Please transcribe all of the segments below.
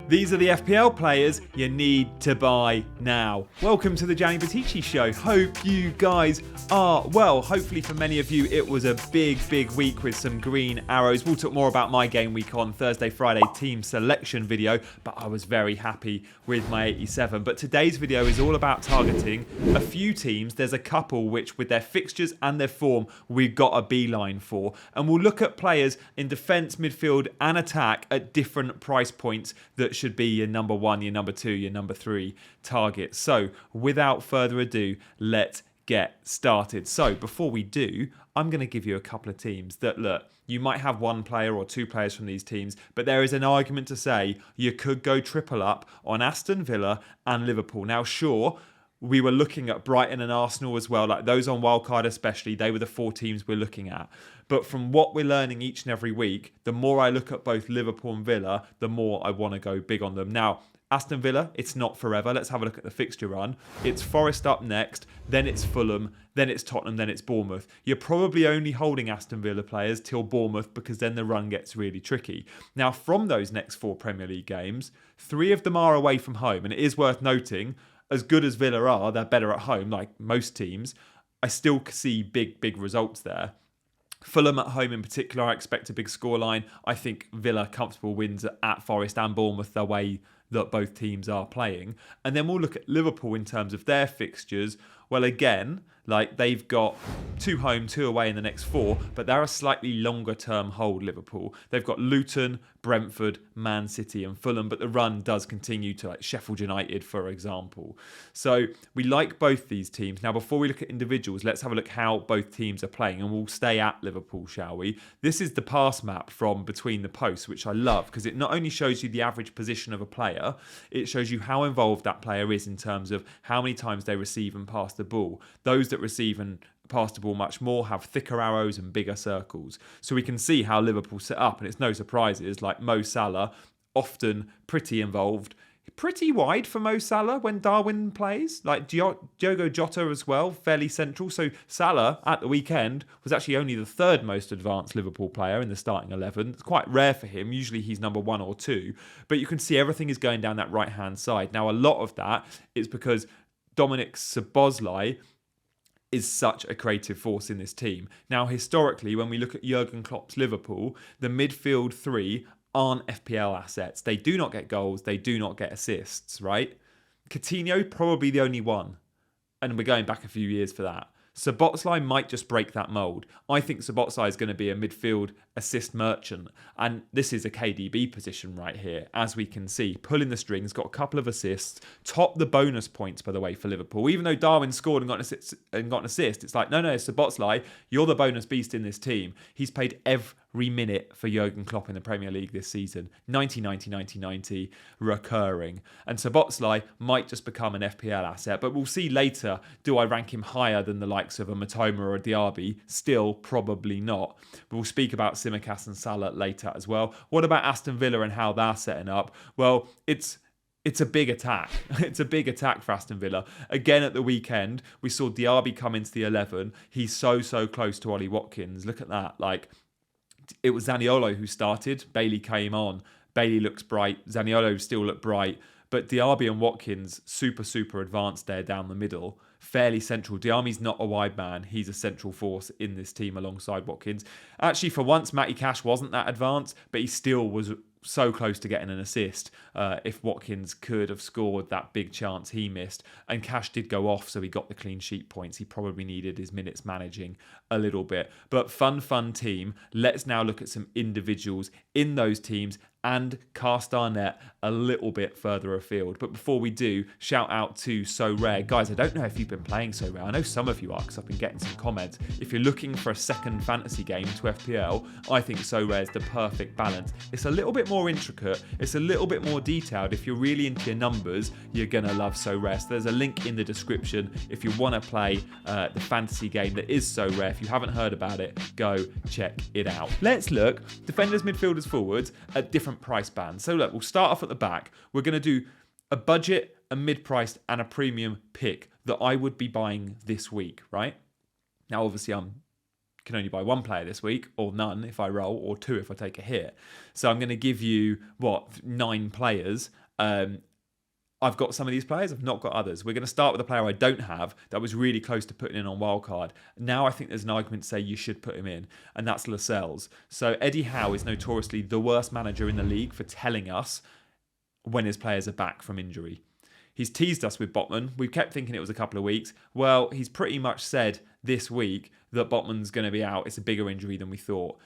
These are the FPL players you need to buy now. Welcome to the Gianni Show. Hope you guys are well. Hopefully for many of you it was a big week with some green arrows. We'll talk more about my game week on Thursday, Friday team selection video, but I was very happy with my 87. But today's video is all about targeting a few teams. There's a couple which with their fixtures and their form we've got a beeline for. And we'll look at players in defence, midfield and attack at different price points that should be your number one, your number two, your number three targets. So without further ado, let's get started. So before we do, I'm going to give you a couple of teams that, look, you might have one player or two players from these teams, but there is an argument to say you could go triple up on Aston Villa and Liverpool. Now, sure, we were looking at Brighton and Arsenal as well, like those on wildcard especially, they were the four teams we're looking at. But from what we're learning each and every week, the more I look at both Liverpool and Villa, the more I want to go big on them. Now, Aston Villa, it's not forever. Let's have a look at the fixture run. It's Forest up next, then it's Fulham, then it's Tottenham, then it's Bournemouth. You're probably only holding Aston Villa players till Bournemouth because then the run gets really tricky. Now, from those next four Premier League games, three of them are away from home. And it is worth noting, as good as Villa are, they're better at home, like most teams. I still see big results there. Fulham at home in particular, I expect a big scoreline. I think Villa comfortable wins at Forest and Bournemouth the way that both teams are playing. And then we'll look at Liverpool in terms of their fixtures. Well, again, like they've got two home, two away in the next four, but they're a slightly longer term hold, Liverpool. They've got Luton, Brentford, Man City and Fulham, but the run does continue to like Sheffield United, for example. So we like both these teams. Now, before we look at individuals, let's have a look how both teams are playing, and we'll stay at Liverpool, shall we? This is the pass map from between the posts, which I love because it not only shows you the average position of a player, it shows you how involved that player is in terms of how many times they receive and pass the ball. Those that receive and pass the ball much more have thicker arrows and bigger circles. So we can see how Liverpool set up, and it's no surprises, like Mo Salah, often pretty involved. Pretty wide for Mo Salah when Darwin plays. Like Diogo Jota as well, fairly central. So Salah at the weekend was actually only the third most advanced Liverpool player in the starting 11. It's quite rare for him. Usually he's number one or two. But you can see everything is going down that right-hand side. Now, a lot of that is because Dominic Szoboszlai is such a creative force in this team. Now, historically, when we look at Jurgen Klopp's Liverpool, the midfield three aren't FPL assets. They do not get goals. They do not get assists, right? Coutinho, probably the only one. And we're going back a few years for that. Szoboszlai might just break that mould. I think Szoboszlai is going to be a midfield assist merchant. And this is a KDB position right here, as we can see. Pulling the strings, got a couple of assists. Top the bonus points, by the way, for Liverpool. Even though Darwin scored and got an assist, it's like, no, Szoboszlai, you're the bonus beast in this team. He's played every minute for Jurgen Klopp in the Premier League this season. 90, recurring. And Szoboszlai might just become an FPL asset, but we'll see later, do I rank him higher than the likes of a Matoma or a Diaby? Still, probably not. We'll speak about Tsimikas and Salah later as well. What about Aston Villa and how they're setting up? Well, it's a big attack. It's a big attack for Aston Villa. Again, at the weekend, we saw Diaby come into the 11. He's so close to Ollie Watkins. Look at that. Like, it was Zaniolo who started. Bailey came on. Bailey looks bright. Zaniolo still looked bright. But Diaby and Watkins, super advanced there down the middle. Fairly central. Diami's not a wide man. He's a central force in this team alongside Watkins. Actually, for once, Matty Cash wasn't that advanced, but he still was so close to getting an assist if Watkins could have scored that big chance he missed. And Cash did go off, so he got the clean sheet points. He probably needed his minutes managing a little bit. But fun team. Let's now look at some individuals in those teams and cast our net a little bit further afield. But before we do, shout out to Sorare. Guys, I don't know if you've been playing Sorare. I know some of you are because I've been getting some comments. If you're looking for a second fantasy game to FPL, I think Sorare is the perfect balance. It's a little bit more intricate. It's a little bit more detailed. If you're really into your numbers, you're going to love Sorare. So there's a link in the description if you want to play the fantasy game that is Sorare. If you haven't heard about it, go check it out. Let's look, defenders, midfielders, forwards at different price bands. So look, we'll start off at the back. We're going to do a budget, a mid-priced and a premium pick that I would be buying this week, right? Now, obviously, I'm can only buy one player this week, or none if I roll, or two if I take a hit. So I'm going to give you, 9 players. I've got some of these players, I've not got others. We're going to start with a player I don't have that was really close to putting in on wildcard. Now I think there's an argument to say you should put him in, and that's Lascelles. So Eddie Howe is notoriously the worst manager in the league for telling us when his players are back from injury. He's teased us with Botman. We kept thinking it was a couple of weeks. Well, he's pretty much said this week that Botman's going to be out. It's a bigger injury than we thought.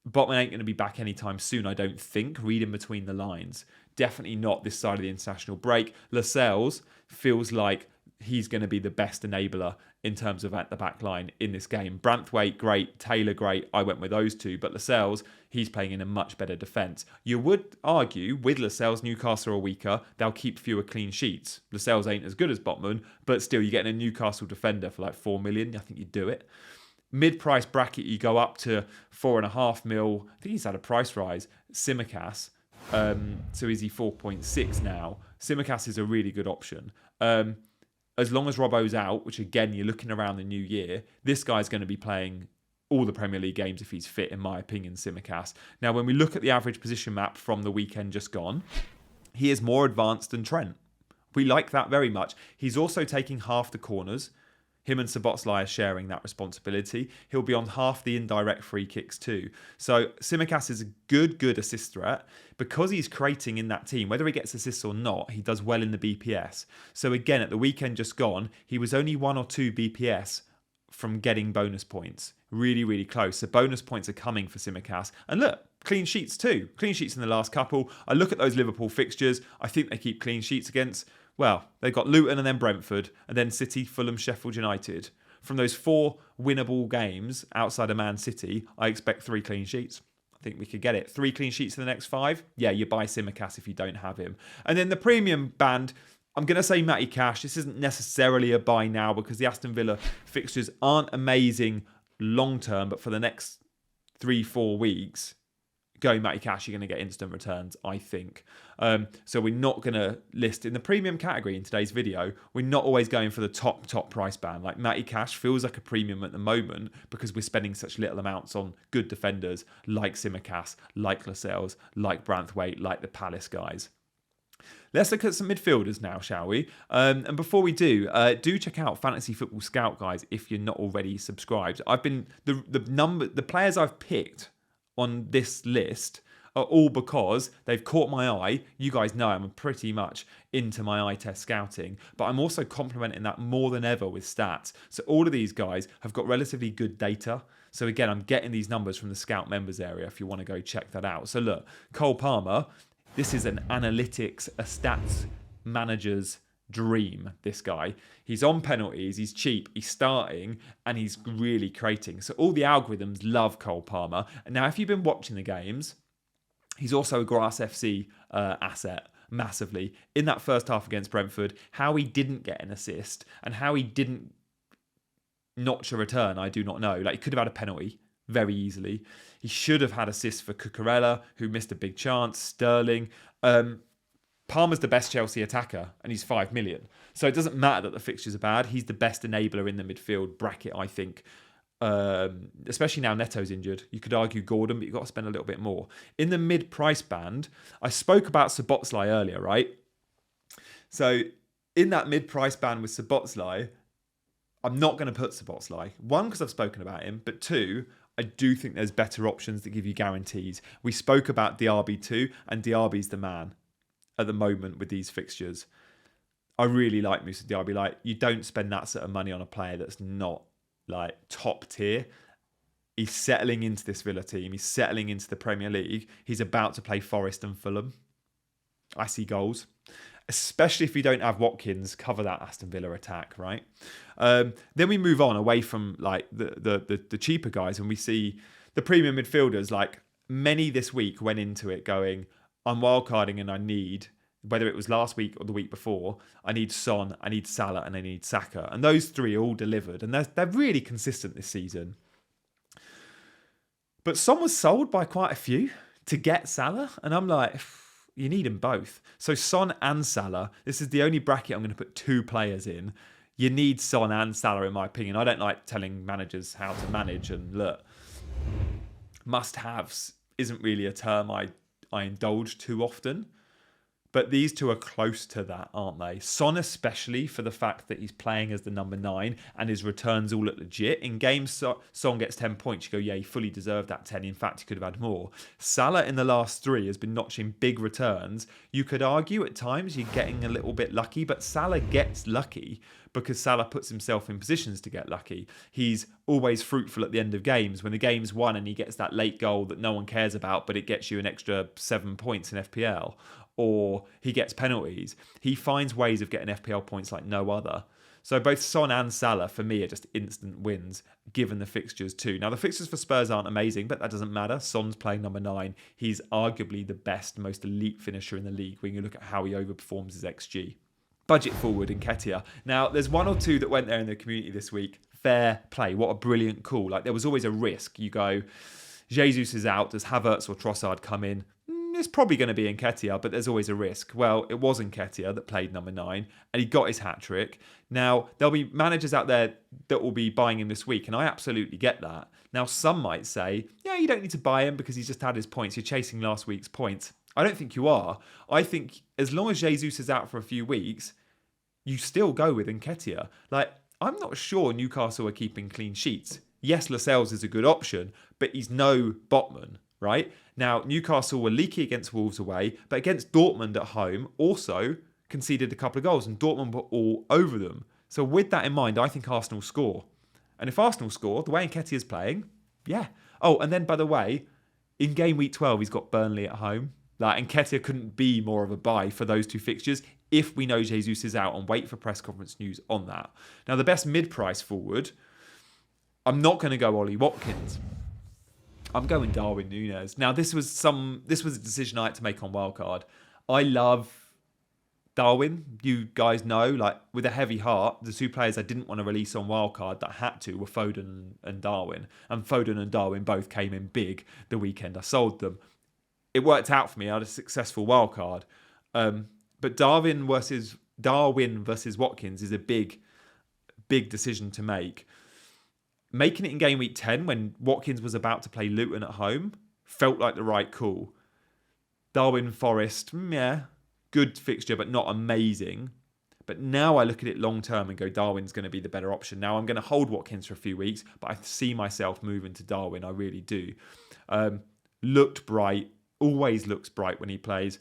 Botman ain't going to be back anytime soon, I don't think, reading between the lines. Definitely not this side of the international break. Lascelles feels like he's going to be the best enabler in terms of at the back line in this game. Branthwaite, great. Taylor, great. I went with those two. But Lascelles, he's playing in a much better defence. You would argue with Lascelles, Newcastle are weaker. They'll keep fewer clean sheets. Lascelles ain't as good as Botman, but still, you're getting a Newcastle defender for like 4 million. I think you'd do it. Mid-price bracket, you go up to 4.5 mil. I think he's had a price rise. Tsimikas. So is he 4.6 now? Tsimikas is a really good option. As long as Robbo's out, which again, you're looking around the new year, this guy's going to be playing all the Premier League games if he's fit, in my opinion, Tsimikas. Now, when we look at the average position map from the weekend just gone, he is more advanced than Trent. We like that very much. He's also taking half the corners. Him and Szoboszlai are sharing that responsibility. He'll be on half the indirect free kicks too. So Tsimikas is a good assist threat. Because he's creating in that team, whether he gets assists or not, he does well in the BPS. So again, at the weekend just gone, he was only 1 or 2 BPS from getting bonus points. Really, really close. So bonus points are coming for Tsimikas. And look, clean sheets too. Clean sheets in the last couple. I look at those Liverpool fixtures. I think they keep clean sheets against... Well, they've got Luton and then Brentford, and then City, Fulham, Sheffield United. From those 4 winnable games outside of Man City, I expect 3 clean sheets. I think we could get it. 3 clean sheets in the next 5? Yeah, you buy Tsimikas if you don't have him. And then the premium band, I'm going to say Matty Cash. This isn't necessarily a buy now because the Aston Villa fixtures aren't amazing long term, but for the next 3-4 weeks, going Matty Cash, you're going to get instant returns, I think. So we're not going to list in the premium category in today's video. We're not always going for the top price band. Like Matty Cash feels like a premium at the moment because we're spending such little amounts on good defenders like Tsimikas, like Lascelles, like Branthwaite, like the Palace guys. Let's look at some midfielders now, shall we? And before we do check out Fantasy Football Scout, guys, if you're not already subscribed. I've been the players I've picked on this list are all because they've caught my eye. You guys know I'm pretty much into my eye test scouting, but I'm also complementing that more than ever with stats. So all of these guys have got relatively good data. So again, I'm getting these numbers from the Scout members area if you want to go check that out. So look, Cole Palmer, this is an analytics, a stats manager's dream, this guy. He's on penalties, he's cheap, he's starting, and he's really creating. So all the algorithms love Cole Palmer. And now, if you've been watching the games, he's also a Grass FC asset massively. In that first half against Brentford, how he didn't get an assist and how he didn't notch a return, I do not know. Like, he could have had a penalty very easily. He should have had assists for Cucurella, who missed a big chance, Sterling. Palmer's the best Chelsea attacker, and he's 5 million. So it doesn't matter that the fixtures are bad. He's the best enabler in the midfield bracket, I think. Especially now Neto's injured. You could argue Gordon, but you've got to spend a little bit more. In the mid-price band, I spoke about Szoboszlai earlier, right? So in that mid-price band with Szoboszlai, I'm not going to put Szoboszlai. 1, because I've spoken about him, but 2, I do think there's better options that give you guarantees. We spoke about Diaby too, and Diaby's the man at the moment with these fixtures. I really like Moussa Diaby. Like, you don't spend that sort of money on a player that's not like top tier. He's settling into this Villa team. He's settling into the Premier League. He's about to play Forest and Fulham. I see goals. Especially if you don't have Watkins cover that Aston Villa attack, right? Then we move on away from like the cheaper guys, and we see the premium midfielders. Like, many this week went into it going, I'm wildcarding and I need, whether it was last week or the week before, I need Son, I need Salah, and I need Saka. And those 3 all delivered. And they're really consistent this season. But Son was sold by quite a few to get Salah. And I'm like, you need them both. So Son and Salah, this is the only bracket I'm going to put 2 players in. You need Son and Salah, in my opinion. I don't like telling managers how to manage. And look, must-haves isn't really a term I indulge too often. But these two are close to that, aren't they? Son especially, for the fact that he's playing as the number 9 and his returns all look legit. In games, Son gets 10 points. You go, yeah, he fully deserved that 10. In fact, he could have had more. Salah in the last 3 has been notching big returns. You could argue at times you're getting a little bit lucky, but Salah gets lucky because Salah puts himself in positions to get lucky. He's always fruitful at the end of games. When the game's won and he gets that late goal that no one cares about, but it gets you an extra 7 points in FPL, or he gets penalties, he finds ways of getting FPL points like no other. So both Son and Salah, for me, are just instant wins, given the fixtures too. Now, the fixtures for Spurs aren't amazing, but that doesn't matter. Son's playing number 9. He's arguably the best, most elite finisher in the league when you look at how he overperforms his XG. Budget forward in Nketiah. Now, there's one or two that went there in the community this week. Fair play. What a brilliant call. Like, there was always a risk. You go, Jesus is out. Does Havertz or Trossard come in? It's probably going to be Nketiah, but there's always a risk. Well, it was Nketiah that played number 9, and he got his hat-trick. Now, there'll be managers out there that will be buying him this week, and I absolutely get that. Now, some might say, yeah, you don't need to buy him because he's just had his points. You're chasing last week's points. I don't think you are. I think as long as Jesus is out for a few weeks, you still go with Nketiah. Like, I'm not sure Newcastle are keeping clean sheets. Yes, Lascelles is a good option, but he's no Botman, right? Now, Newcastle were leaky against Wolves away, but against Dortmund at home also conceded a couple of goals, and Dortmund were all over them. So with that in mind, I think Arsenal score. And if Arsenal score, the way Nketiah's playing, yeah. Oh, and then, by the way, in game week 12, he's got Burnley at home. Like, Nketiah couldn't be more of a buy for those two fixtures if we know Jesus is out, and wait for press conference news on that. Now, the best mid-price forward, I'm not going to go Ollie Watkins. I'm going Darwin Núñez. Now, this was a decision I had to make on Wildcard. I love Darwin. You guys know, like, with a heavy heart, the two players I didn't want to release on Wildcard that had to were Foden and Darwin. And Foden and Darwin both came in big the weekend I sold them. It worked out for me. I had a successful Wildcard. But Darwin versus Watkins is a big decision to make. Making it in game week 10 when Watkins was about to play Luton at home felt like the right call. Darwin Forest, yeah, good fixture, but not amazing. But now I look at it long term and go, Darwin's going to be the better option. Now I'm going to hold Watkins for a few weeks, but I see myself moving to Darwin. I really do. Looked bright, always looks bright when he plays.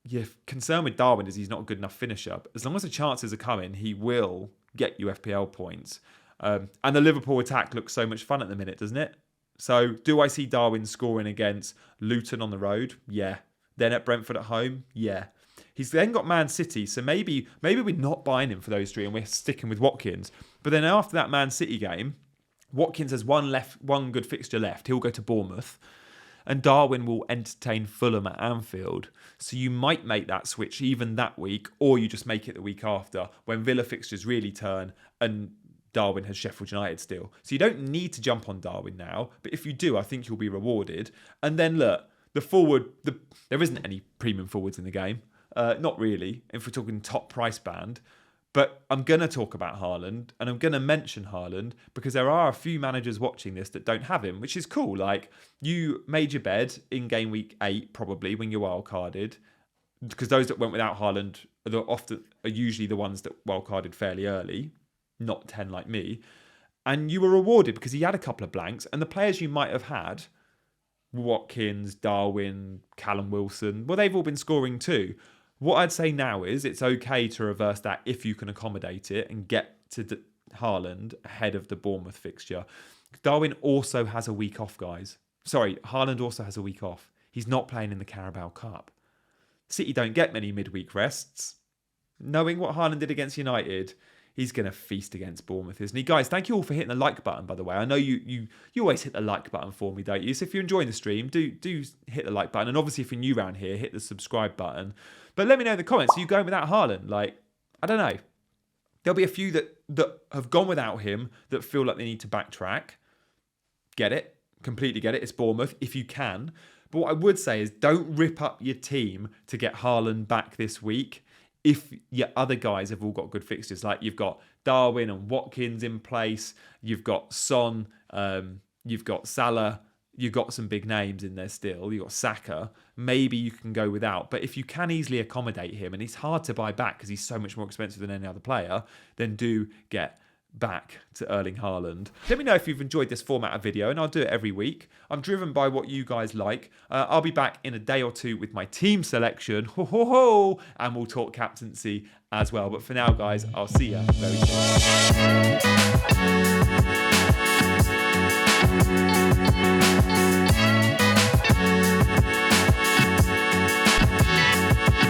Your concern with Darwin is he's not a good enough finisher. But as long as the chances are coming, he will get you FPL points. And the Liverpool attack looks so much fun at the minute, doesn't it? So do I see Darwin scoring against Luton on the road? Yeah. Then at Brentford at home? Yeah. He's then got Man City, so maybe we're not buying him for those 3 and we're sticking with Watkins. But then after that Man City game, Watkins has one good fixture left. He'll go to Bournemouth. And Darwin will entertain Fulham at Anfield. So you might make that switch even that week, or you just make it the week after when Villa fixtures really turn and Darwin has Sheffield United still. So you don't need to jump on Darwin now, but if you do, I think you'll be rewarded. And then look, there isn't any premium forwards in the game. Not really, if we're talking top price band. But I'm going to talk about Haaland, and I'm going to mention Haaland because there are a few managers watching this that don't have him, which is cool. Like, you made your bed in game week 8, probably, when you wildcarded, because those that went without Haaland are usually the ones that wildcarded fairly early, not 10 like me. And you were rewarded because he had a couple of blanks, and the players you might have had, Watkins, Darwin, Callum Wilson, well, they've all been scoring too. What I'd say now is it's okay to reverse that if you can accommodate it and get to Haaland ahead of the Bournemouth fixture. Darwin also has a week off, guys. Sorry, Haaland also has a week off. He's not playing in the Carabao Cup. City don't get many midweek rests. Knowing what Haaland did against United, he's going to feast against Bournemouth, isn't he? Guys, thank you all for hitting the like button, by the way. I know you always hit the like button for me, don't you? So if you're enjoying the stream, do hit the like button. And obviously, if you're new around here, hit the subscribe button. But let me know in the comments, are you going without Haaland? Like, I don't know. There'll be a few that have gone without him that feel like they need to backtrack. Get it. Completely get it. It's Bournemouth, if you can. But what I would say is don't rip up your team to get Haaland back this week if your other guys have all got good fixtures. Like, you've got Darwin and Watkins in place. You've got Son. You've got Salah. you've got some big names in there still. You've got Saka. Maybe you can go without. But if you can easily accommodate him, and he's hard to buy back because he's so much more expensive than any other player, then do get back to Erling Haaland. Let me know if you've enjoyed this format of video, and I'll do it every week. I'm driven by what you guys like. I'll be back in a day or two with my team selection, and we'll talk captaincy as well. But for now, guys, I'll see you very soon.